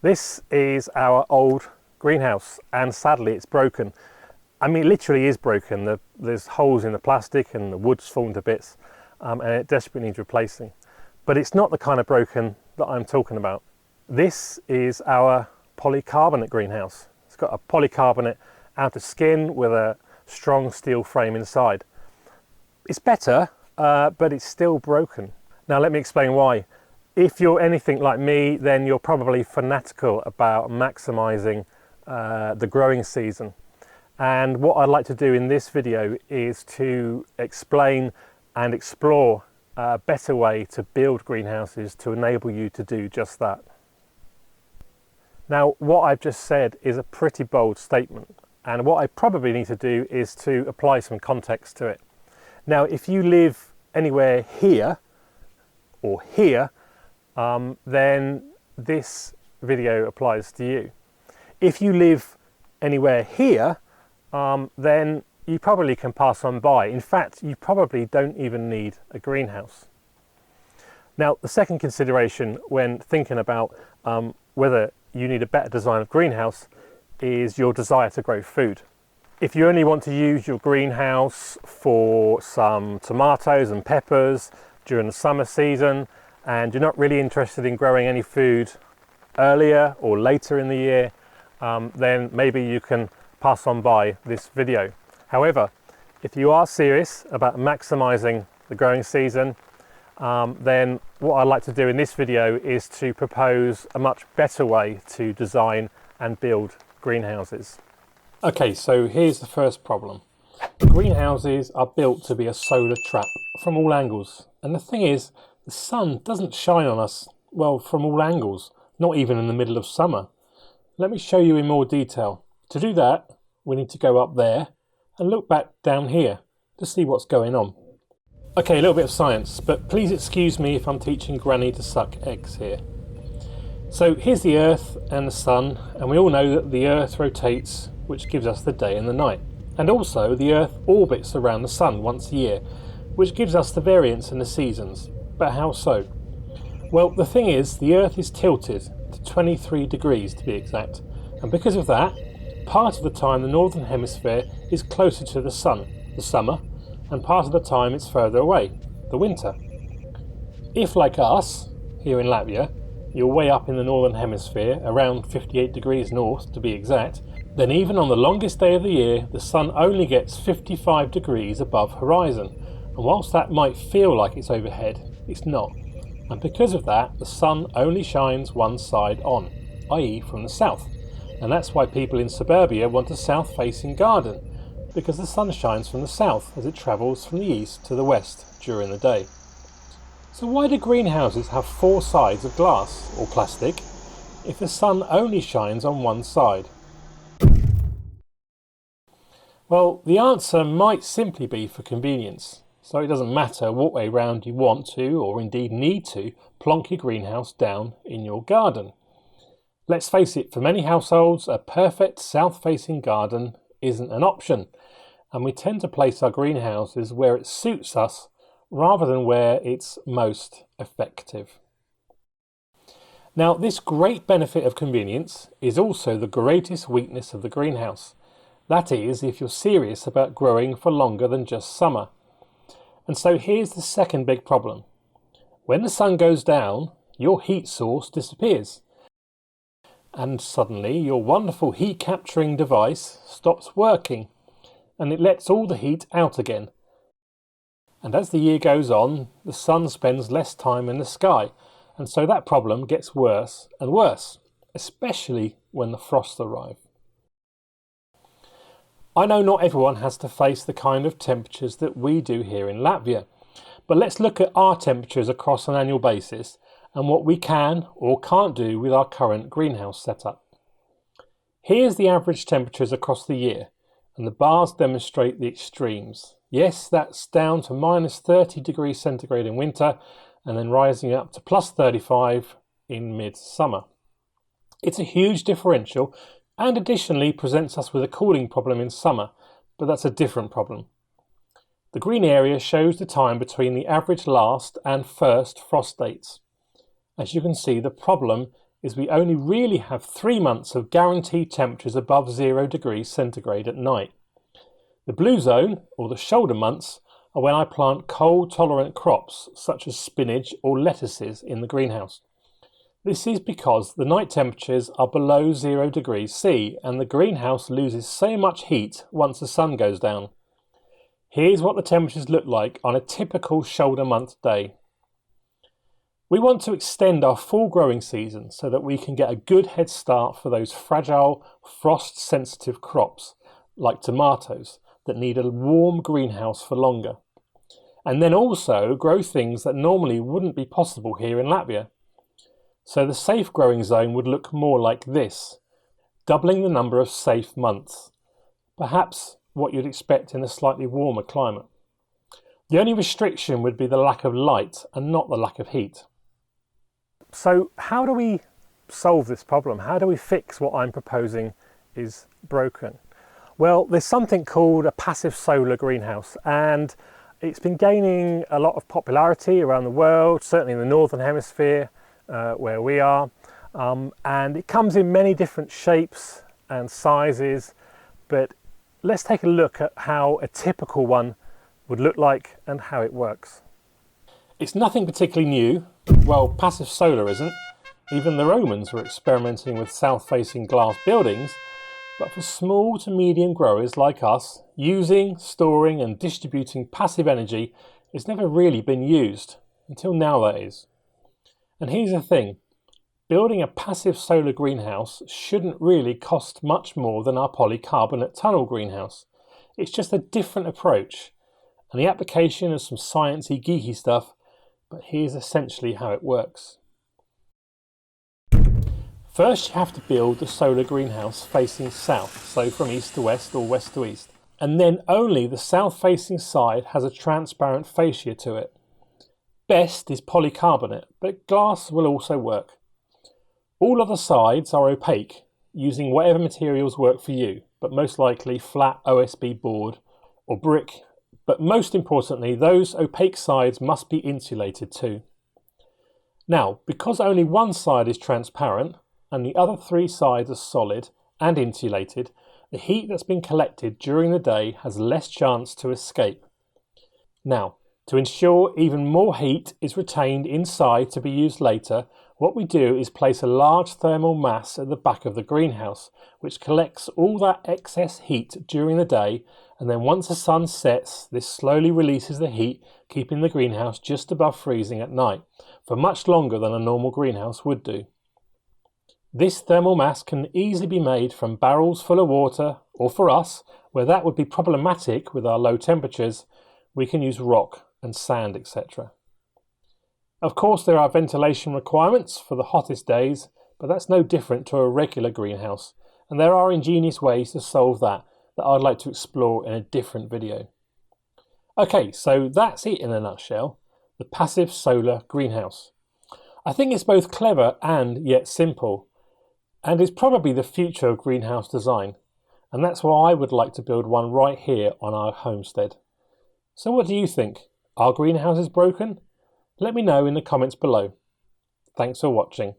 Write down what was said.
This is our old greenhouse, and sadly it's broken. I mean, it literally is broken. There's holes in the plastic and the wood's fallen to bits, and it desperately needs replacing. But it's not the kind of broken that I'm talking about. This is our polycarbonate greenhouse. It's got a polycarbonate outer skin with a strong steel frame inside. It's better, but it's still broken. Now let me explain why. If you're anything like me, then you're probably fanatical about maximising the growing season. And what I'd like to do in this video is to explain and explore a better way to build greenhouses to enable you to do just that. Now, what I've just said is a pretty bold statement, and what I probably need to do is to apply some context to it. Now, if you live anywhere here or here, then this video applies to you. If you live anywhere here, then you probably can pass on by. In fact, you probably don't even need a greenhouse. Now, the second consideration when thinking about whether you need a better design of greenhouse is your desire to grow food. If you only want to use your greenhouse for some tomatoes and peppers during the summer season, and you're not really interested in growing any food earlier or later in the year, then maybe you can pass on by this video. However, if you are serious about maximizing the growing season, then what I'd like to do in this video is to propose a much better way to design and build greenhouses. Okay, so here's the first problem. The greenhouses are built to be a solar trap from all angles. And the thing is, the sun doesn't shine on us, well, from all angles, not even in the middle of summer. Let me show you in more detail. To do that, we need to go up there and look back down here to see what's going on. Okay, a little bit of science, but please excuse me if I'm teaching Granny to suck eggs here. So here's the Earth and the Sun, and we all know that the Earth rotates, which gives us the day and the night. And also the Earth orbits around the Sun once a year, which gives us the variance in the seasons. But how so? Well, the thing is, the Earth is tilted to 23 degrees to be exact, and because of that, part of the time the northern hemisphere is closer to the Sun, the summer, and part of the time it's further away, the winter. If, like us, here in Latvia, you're way up in the northern hemisphere, around 58 degrees north to be exact, then even on the longest day of the year, the sun only gets 55 degrees above horizon. And whilst that might feel like it's overhead, it's not. And because of that, the sun only shines one side on, i.e. from the south. And that's why people in suburbia want a south-facing garden, because the sun shines from the south as it travels from the east to the west during the day. So why do greenhouses have four sides of glass or plastic if the sun only shines on one side? Well, the answer might simply be for convenience. So it doesn't matter what way round you want to, or indeed need to, plonk your greenhouse down in your garden. Let's face it, for many households, a perfect south-facing garden isn't an option, and we tend to place our greenhouses where it suits us rather than where it's most effective. Now, this great benefit of convenience is also the greatest weakness of the greenhouse. That is, if you're serious about growing for longer than just summer. And so here's the second big problem. When the sun goes down, your heat source disappears. And suddenly your wonderful heat capturing device stops working, and it lets all the heat out again. And as the year goes on, the sun spends less time in the sky, and so that problem gets worse and worse, especially when the frosts arrive. I know not everyone has to face the kind of temperatures that we do here in Latvia, but let's look at our temperatures across an annual basis and what we can or can't do with our current greenhouse setup. Here's the average temperatures across the year, and the bars demonstrate the extremes. Yes, that's down to minus 30 degrees centigrade in winter and then rising up to plus 35 in mid-summer. It's a huge differential, and additionally presents us with a cooling problem in summer, but that's a different problem. The green area shows the time between the average last and first frost dates. As you can see, the problem is we only really have 3 months of guaranteed temperatures above 0 degrees centigrade at night. The blue zone, or the shoulder months, are when I plant cold-tolerant crops such as spinach or lettuces in the greenhouse. This is because the night temperatures are below 0 degrees C and the greenhouse loses so much heat once the sun goes down. Here's what the temperatures look like on a typical shoulder month day. We want to extend our full growing season so that we can get a good head start for those fragile, frost-sensitive crops like tomatoes that need a warm greenhouse for longer. And then also grow things that normally wouldn't be possible here in Latvia. So the safe growing zone would look more like this, doubling the number of safe months, perhaps what you'd expect in a slightly warmer climate. The only restriction would be the lack of light and not the lack of heat. So how do we solve this problem? How do we fix what I'm proposing is broken? Well, there's something called a passive solar greenhouse, and it's been gaining a lot of popularity around the world, certainly in the northern hemisphere, where we are, and it comes in many different shapes and sizes, but let's take a look at how a typical one would look like and how it works. It's nothing particularly new. Well, passive solar isn't. Even the Romans were experimenting with south-facing glass buildings, but for small to medium growers like us, using, storing and distributing passive energy has never really been used, until now that is. And here's the thing, building a passive solar greenhouse shouldn't really cost much more than our polycarbonate tunnel greenhouse. It's just a different approach, and the application of some sciencey geeky stuff, but here's essentially how it works. First you have to build the solar greenhouse facing south, so from east to west or west to east, and then only the south facing side has a transparent fascia to it. Best is polycarbonate, but glass will also work. All other sides are opaque, using whatever materials work for you, but most likely flat OSB board or brick, but most importantly those opaque sides must be insulated too. Now, because only one side is transparent and the other 3 sides are solid and insulated, the heat that's been collected during the day has less chance to escape. Now, to ensure even more heat is retained inside to be used later, what we do is place a large thermal mass at the back of the greenhouse, which collects all that excess heat during the day, and then once the sun sets, this slowly releases the heat, keeping the greenhouse just above freezing at night, for much longer than a normal greenhouse would do. This thermal mass can easily be made from barrels full of water, or for us, where that would be problematic with our low temperatures, we can use rock and sand, etc. Of course there are ventilation requirements for the hottest days, but that's no different to a regular greenhouse, and there are ingenious ways to solve that I'd like to explore in a different video. Okay, so that's it in a nutshell, the passive solar greenhouse. I think it's both clever and yet simple, and is probably the future of greenhouse design, and that's why I would like to build one right here on our homestead. So what do you think? Are greenhouses broken? Let me know in the comments below. Thanks for watching.